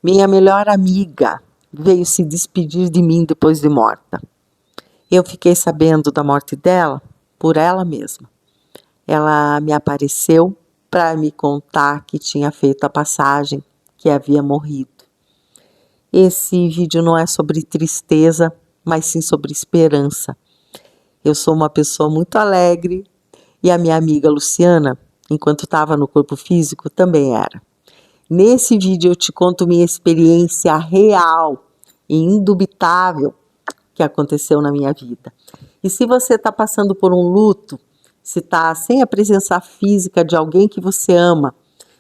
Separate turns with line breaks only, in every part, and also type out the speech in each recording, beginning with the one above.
Minha melhor amiga veio se despedir de mim depois de morta. Eu fiquei sabendo da morte dela por ela mesma. Ela me apareceu para me contar que tinha feito a passagem, que havia morrido. Esse vídeo não é sobre tristeza, mas sim sobre esperança. Eu sou uma pessoa muito alegre e a minha amiga Luciana, enquanto estava no corpo físico, também era. Nesse vídeo eu te conto minha experiência real e indubitável que aconteceu na minha vida. E se você está passando por um luto, se está sem a presença física de alguém que você ama,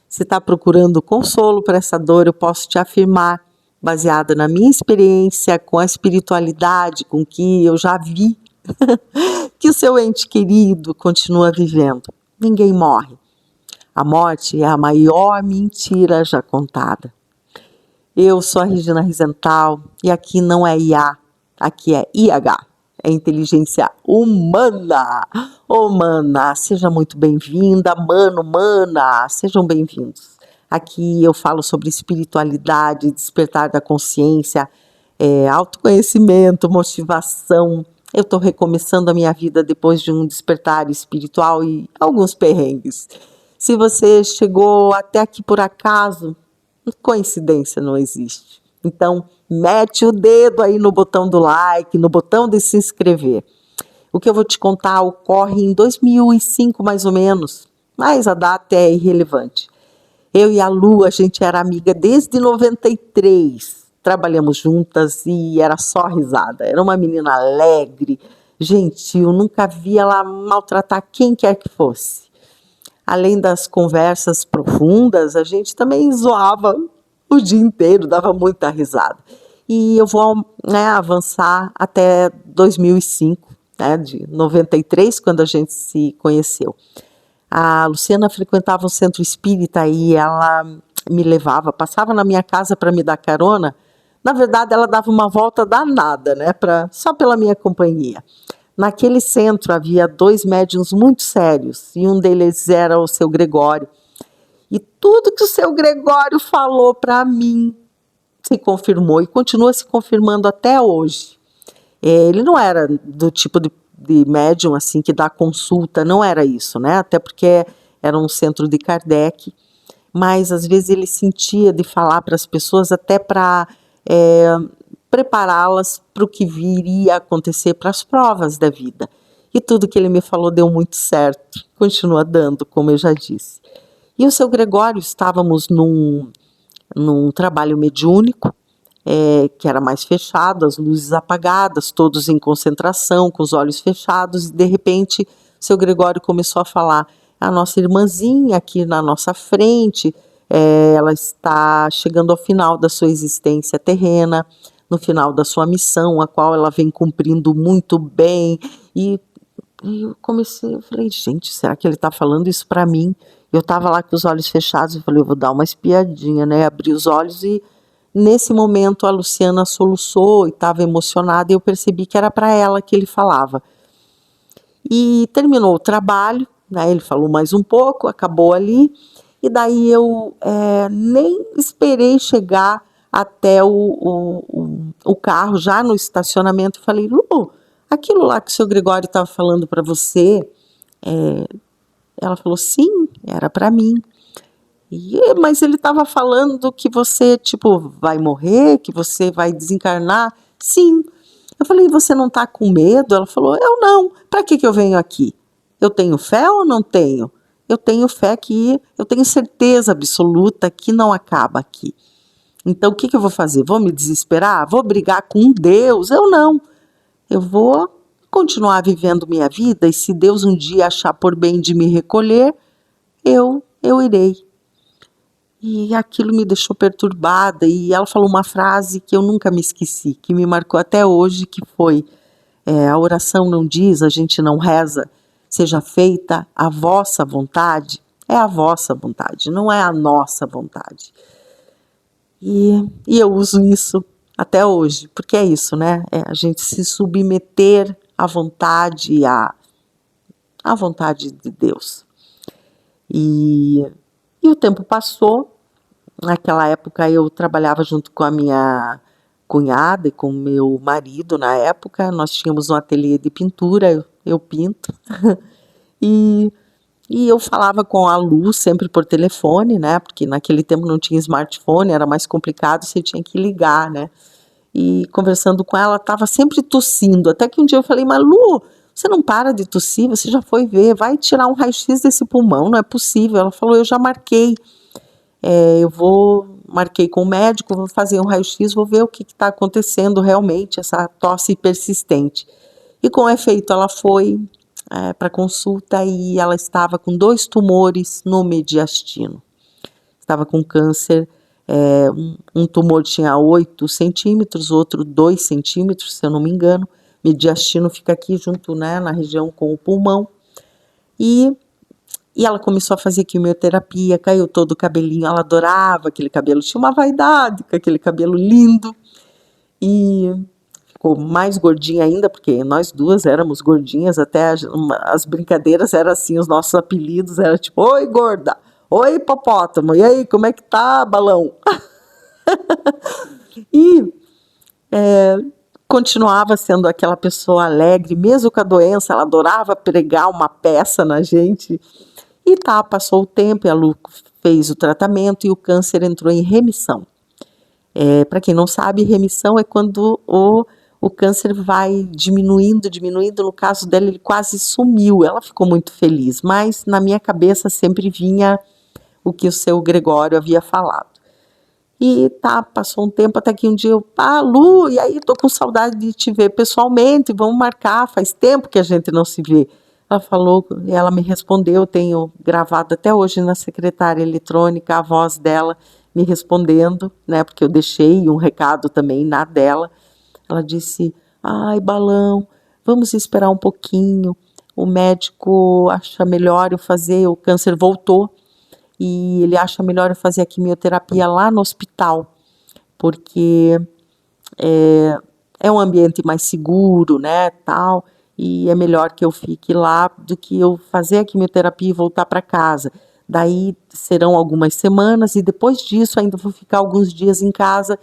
se está procurando consolo para essa dor, eu posso te afirmar, baseada na minha experiência com a espiritualidade, com que eu já vi, que o seu ente querido continua vivendo. Ninguém morre. A morte é a maior mentira já contada. Eu sou a Regina Rizental e aqui não é IA, aqui é IH, é inteligência humana. Ô, mana, seja muito bem-vinda, mano, mana, sejam bem-vindos. Aqui eu falo sobre espiritualidade, despertar da consciência, autoconhecimento, motivação. Eu estou recomeçando a minha vida depois de um despertar espiritual e alguns perrengues. Se você chegou até aqui por acaso, coincidência não existe. Então, mete o dedo aí no botão do like, no botão de se inscrever. O que eu vou te contar ocorre em 2005, mais ou menos, mas a data é irrelevante. Eu e a Lu, a gente era amiga desde 93. Trabalhamos juntas e era só risada. Era uma menina alegre, gentil, nunca vi ela maltratar quem quer que fosse. Além das conversas profundas, a gente também zoava o dia inteiro, dava muita risada. E eu vou avançar até 2005, de 93, quando a gente se conheceu. A Luciana frequentava o centro espírita e ela me levava, passava na minha casa para me dar carona. Na verdade, ela dava uma volta danada, só pela minha companhia. Naquele centro havia 2 médiuns muito sérios e um deles era o seu Gregório. E tudo que o seu Gregório falou para mim se confirmou e continua se confirmando até hoje. Ele não era do tipo de médium assim que dá consulta, não era isso, até porque era um centro de Kardec, mas às vezes ele sentia de falar para as pessoas até para prepará-las para o que viria a acontecer, para as provas da vida. E tudo que ele me falou deu muito certo, continua dando, como eu já disse. E o seu Gregório, estávamos num trabalho mediúnico, que era mais fechado, as luzes apagadas, todos em concentração, com os olhos fechados, e de repente o seu Gregório começou a falar: a nossa irmãzinha aqui na nossa frente, ela está chegando ao final da sua existência terrena, no final da sua missão, a qual ela vem cumprindo muito bem. E eu falei, gente, será que ele está falando isso para mim? Eu estava lá com os olhos fechados, eu falei, eu vou dar uma espiadinha, abri os olhos e nesse momento a Luciana soluçou e estava emocionada e eu percebi que era para ela que ele falava. E terminou o trabalho, ele falou mais um pouco, acabou ali, e daí eu nem esperei chegar até o carro, já no estacionamento, falei, Lu, aquilo lá que o seu Gregório estava falando para você, ela falou, sim, era para mim. Mas ele estava falando que você, vai morrer, que você vai desencarnar? Sim. Eu falei, você não está com medo? Ela falou, eu não. Para que eu venho aqui? Eu tenho fé ou não tenho? Eu tenho fé que, eu tenho certeza absoluta que não acaba aqui. Então, o que eu vou fazer? Vou me desesperar? Vou brigar com Deus? Eu não. Eu vou continuar vivendo minha vida e se Deus um dia achar por bem de me recolher, eu irei. E aquilo me deixou perturbada e ela falou uma frase que eu nunca me esqueci, que me marcou até hoje, que foi, a oração não diz, a gente não reza, seja feita a vossa vontade, é a vossa vontade, não é a nossa vontade. E eu uso isso até hoje, porque é isso, a gente se submeter à vontade, à vontade de Deus. E o tempo passou, naquela época eu trabalhava junto com a minha cunhada e com o meu marido na época, nós tínhamos um ateliê de pintura, eu pinto, e, e eu falava com a Lu sempre por telefone, né, porque naquele tempo não tinha smartphone, era mais complicado, você tinha que ligar, né, e conversando com ela, estava sempre tossindo, até que um dia eu falei, mas Lu, você não para de tossir, você já foi ver, vai tirar um raio-x desse pulmão, não é possível. Ela falou, eu já marquei, marquei com o médico, vou fazer um raio-x, vou ver o que está acontecendo realmente, essa tosse persistente. E com efeito, ela foi para consulta e ela estava com 2 tumores no mediastino. Estava com câncer, um tumor tinha 8 centímetros, outro 2 centímetros, se eu não me engano. Mediastino fica aqui junto, né, na região com o pulmão. E ela começou a fazer quimioterapia, caiu todo o cabelinho, ela adorava aquele cabelo, tinha uma vaidade com aquele cabelo lindo. E ficou mais gordinha ainda, porque nós duas éramos gordinhas, até as brincadeiras eram assim, os nossos apelidos eram tipo, oi gorda, oi hipopótamo, e aí, como é que tá, balão? E continuava sendo aquela pessoa alegre, mesmo com a doença, ela adorava pregar uma peça na gente. E tá, passou o tempo, a Lu fez o tratamento e o câncer entrou em remissão. Para quem não sabe, remissão é quando o câncer vai diminuindo, no caso dela ele quase sumiu, ela ficou muito feliz, mas na minha cabeça sempre vinha o que o seu Gregório havia falado. E tá, passou um tempo até que um dia eu, Lu, e aí tô com saudade de te ver pessoalmente, vamos marcar, faz tempo que a gente não se vê. Ela falou, ela me respondeu, tenho gravado até hoje na secretária eletrônica a voz dela me respondendo, né, porque eu deixei um recado também na dela. Ela disse, ai, balão, vamos esperar um pouquinho, o médico acha melhor eu fazer, o câncer voltou, e ele acha melhor eu fazer a quimioterapia lá no hospital, porque é um ambiente mais seguro, né, tal, e é melhor que eu fique lá do que eu fazer a quimioterapia e voltar para casa. Daí serão algumas semanas e depois disso ainda vou ficar alguns dias em casa,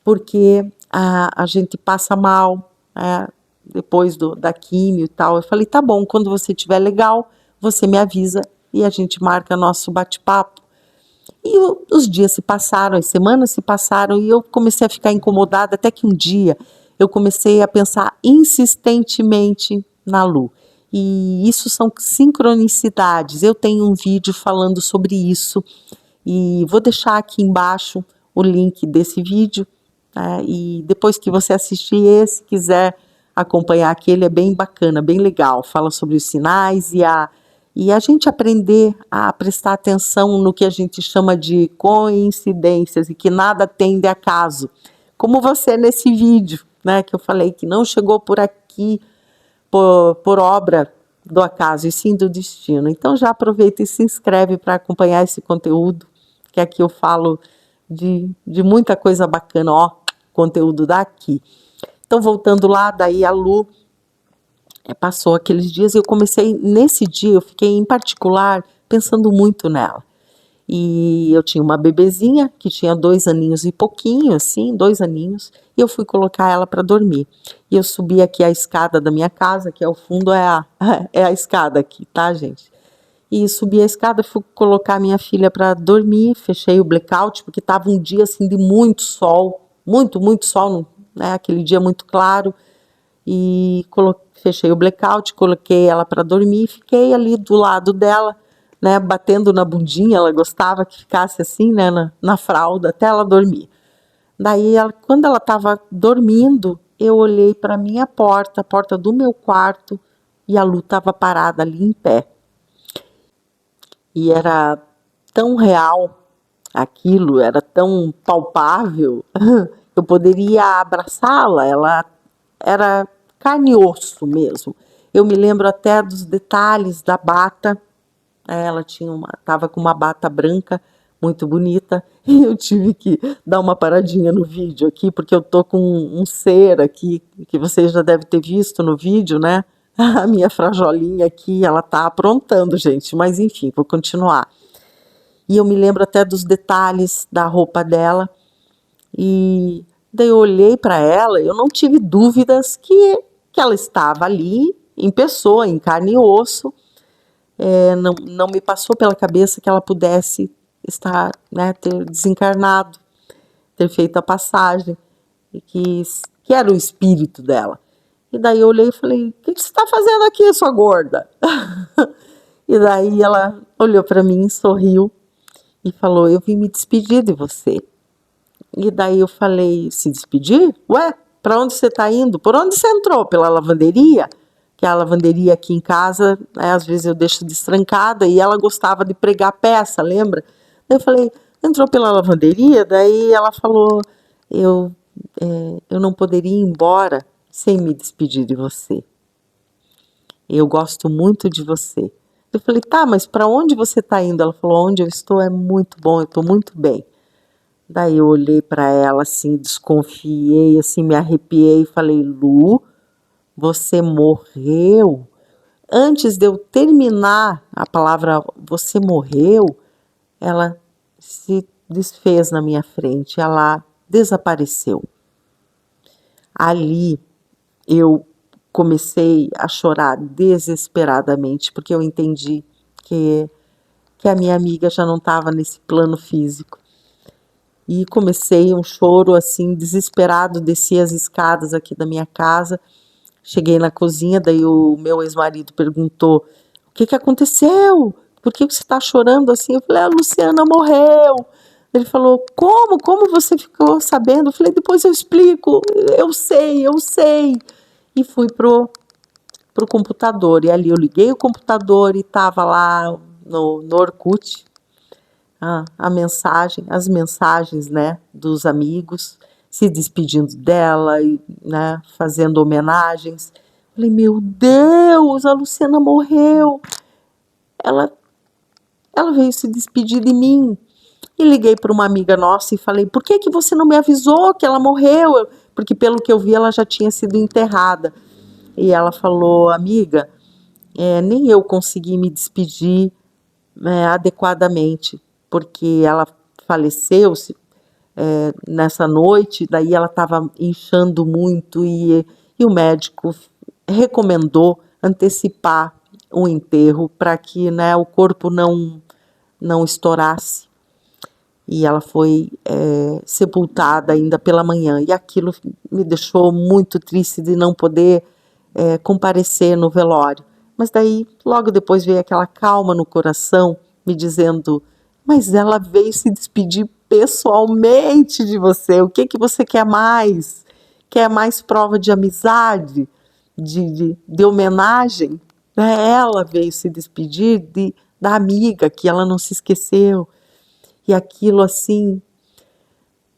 porque a gente passa mal, depois da quimio e tal. Eu falei, tá bom, quando você estiver legal, você me avisa e a gente marca nosso bate-papo. E os dias se passaram, as semanas se passaram e eu comecei a ficar incomodada, até que um dia eu comecei a pensar insistentemente na Lu. E isso são sincronicidades. Eu tenho um vídeo falando sobre isso e vou deixar aqui embaixo o link desse vídeo, né? E depois que você assistir esse, quiser acompanhar aquele, é bem bacana, bem legal. Fala sobre os sinais e a gente aprender a prestar atenção no que a gente chama de coincidências e que nada tem de acaso. Como você nesse vídeo, né, que eu falei que não chegou por aqui por obra do acaso, e sim do destino. Então já aproveita e se inscreve para acompanhar esse conteúdo, que aqui eu falo de muita coisa bacana, ó, conteúdo daqui. Então voltando lá, daí a Lu passou aqueles dias e eu comecei, nesse dia, eu fiquei em particular pensando muito nela. E eu tinha uma bebezinha que tinha 2 aninhos e pouquinho, assim, 2 aninhos, e eu fui colocar ela para dormir. E eu subi aqui a escada da minha casa, que ao fundo é a escada aqui, tá, gente? E subi a escada, fui colocar a minha filha para dormir, fechei o blackout, porque estava um dia assim de muito sol, muito sol, né? Aquele dia muito claro. E fechei o blackout, coloquei ela para dormir e fiquei ali do lado dela, né, batendo na bundinha, ela gostava que ficasse assim, né, na fralda, até ela dormir. Daí, quando ela estava dormindo, eu olhei para a minha porta, a porta do meu quarto, e a Lu estava parada ali em pé. E era tão real aquilo, era tão palpável, eu poderia abraçá-la, ela era carne e osso mesmo. Eu me lembro até dos detalhes da bata. Ela estava com uma bata branca muito bonita e eu tive que dar uma paradinha no vídeo aqui porque eu tô com um ser aqui que vocês já devem ter visto no vídeo, né? A minha frajolinha aqui, ela tá aprontando, gente, mas enfim, vou continuar. e eu me lembro até dos detalhes da roupa dela. E daí eu olhei para ela, eu não tive dúvidas que ela estava ali em pessoa, em carne e osso. Não me passou pela cabeça que ela pudesse estar, né, ter desencarnado, ter feito a passagem, e que era o espírito dela. E daí eu olhei e falei: o que você está fazendo aqui, sua gorda? E daí ela olhou para mim, sorriu e falou: eu vim me despedir de você. E daí eu falei: se despedir? Ué, para onde você está indo? Por onde você entrou? Pela lavanderia? Que a lavanderia aqui em casa, né, às vezes eu deixo destrancada, e ela gostava de pregar peça, lembra? Daí eu falei: entrou pela lavanderia? Daí ela falou: eu, eu não poderia ir embora sem me despedir de você. Eu gosto muito de você. Eu falei: tá, mas para onde você está indo? Ela falou: onde eu estou é muito bom, eu estou muito bem. Daí eu olhei para ela assim, desconfiei, assim, me arrepiei e falei: Lu, você morreu? Antes de eu terminar a palavra você morreu, ela se desfez na minha frente, ela desapareceu. Ali eu comecei a chorar desesperadamente, porque eu entendi que a minha amiga já não estava nesse plano físico. E comecei um choro assim, desesperado, desci as escadas aqui da minha casa, cheguei na cozinha, daí o meu ex-marido perguntou: o que aconteceu? Por que você está chorando assim? Eu falei: a Luciana morreu. Ele falou: como? Como você ficou sabendo? Eu falei: depois eu explico, eu sei. E fui pro computador, e ali eu liguei o computador e estava lá no Orkut, as mensagens, né, dos amigos, se despedindo dela e, né, fazendo homenagens. Falei: meu Deus, a Luciana morreu. Ela, ela veio se despedir de mim. E liguei para uma amiga nossa e falei: por que você não me avisou que ela morreu? Porque pelo que eu vi ela já tinha sido enterrada. E ela falou: amiga, nem eu consegui me despedir adequadamente, porque ela faleceu nessa noite, daí ela estava inchando muito, e o médico recomendou antecipar o enterro para que, né, o corpo não estourasse. E ela foi sepultada ainda pela manhã, e aquilo me deixou muito triste de não poder comparecer no velório. Mas daí, logo depois, veio aquela calma no coração, me dizendo: mas ela veio se despedir pessoalmente de você, o que você quer mais? Quer mais prova de amizade, de homenagem? Ela veio se despedir da amiga, que ela não se esqueceu. E aquilo, assim,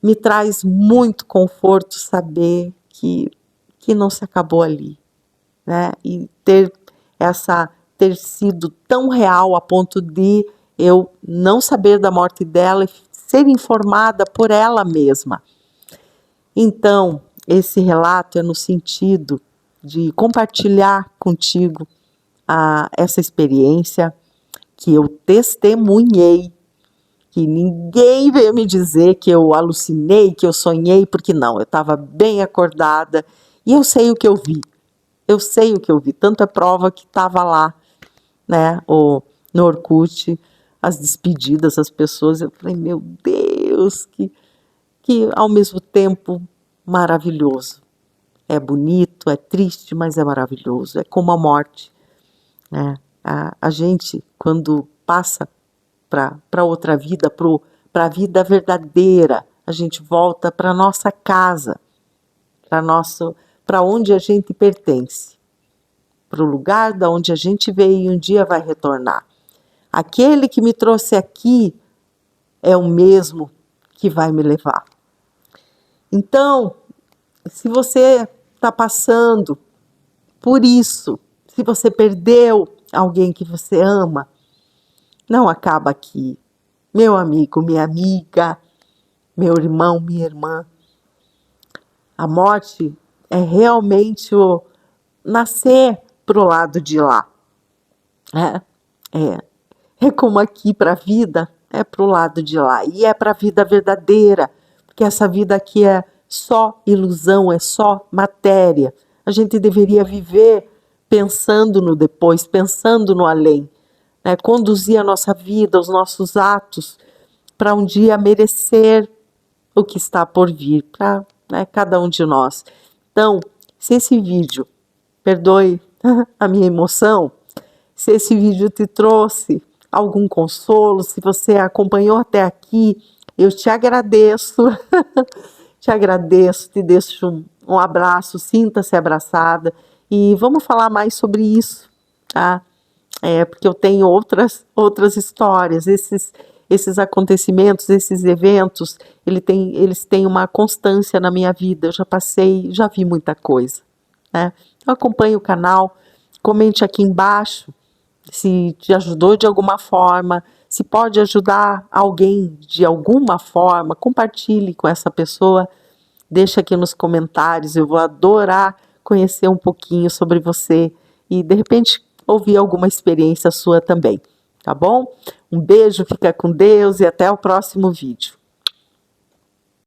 me traz muito conforto saber que não se acabou ali, né? E ter sido tão real a ponto de eu não saber da morte dela e ser informada por ela mesma. Então, esse relato é no sentido de compartilhar contigo essa experiência que eu testemunhei, que ninguém veio me dizer que eu alucinei, que eu sonhei, porque não, eu estava bem acordada e eu sei o que eu vi. Eu sei o que eu vi, tanto é prova que estava lá, né, no Orkut, as despedidas, as pessoas. Eu falei: meu Deus, que ao mesmo tempo maravilhoso. É bonito, é triste, mas é maravilhoso. É como a morte, né? A gente, quando passa para outra vida, para a vida verdadeira, a gente volta para nossa casa, para onde a gente pertence, para o lugar da onde a gente veio e um dia vai retornar. Aquele que me trouxe aqui é o mesmo que vai me levar. Então, se você está passando por isso, se você perdeu alguém que você ama, não acaba aqui. Meu amigo, minha amiga, meu irmão, minha irmã. A morte é realmente o nascer pro lado de lá. É como aqui para a vida, é para o lado de lá, e é para a vida verdadeira, porque essa vida aqui é só ilusão, é só matéria. A gente deveria viver pensando no depois, pensando no além, né? Conduzir a nossa vida, os nossos atos, para um dia merecer o que está por vir para, né, cada um de nós. Então, se esse vídeo, perdoe a minha emoção, se esse vídeo te trouxe algum consolo, se você acompanhou até aqui, eu te agradeço, te agradeço, te deixo um abraço, sinta-se abraçada e vamos falar mais sobre isso, tá? Porque eu tenho outras histórias, esses acontecimentos, esses eventos, eles têm uma constância na minha vida, eu já passei, já vi muita coisa, né? Então acompanhe o canal, comente aqui embaixo se te ajudou de alguma forma, se pode ajudar alguém de alguma forma, compartilhe com essa pessoa, deixa aqui nos comentários, eu vou adorar conhecer um pouquinho sobre você e de repente ouvir alguma experiência sua também, tá bom? Um beijo, fica com Deus e até o próximo vídeo.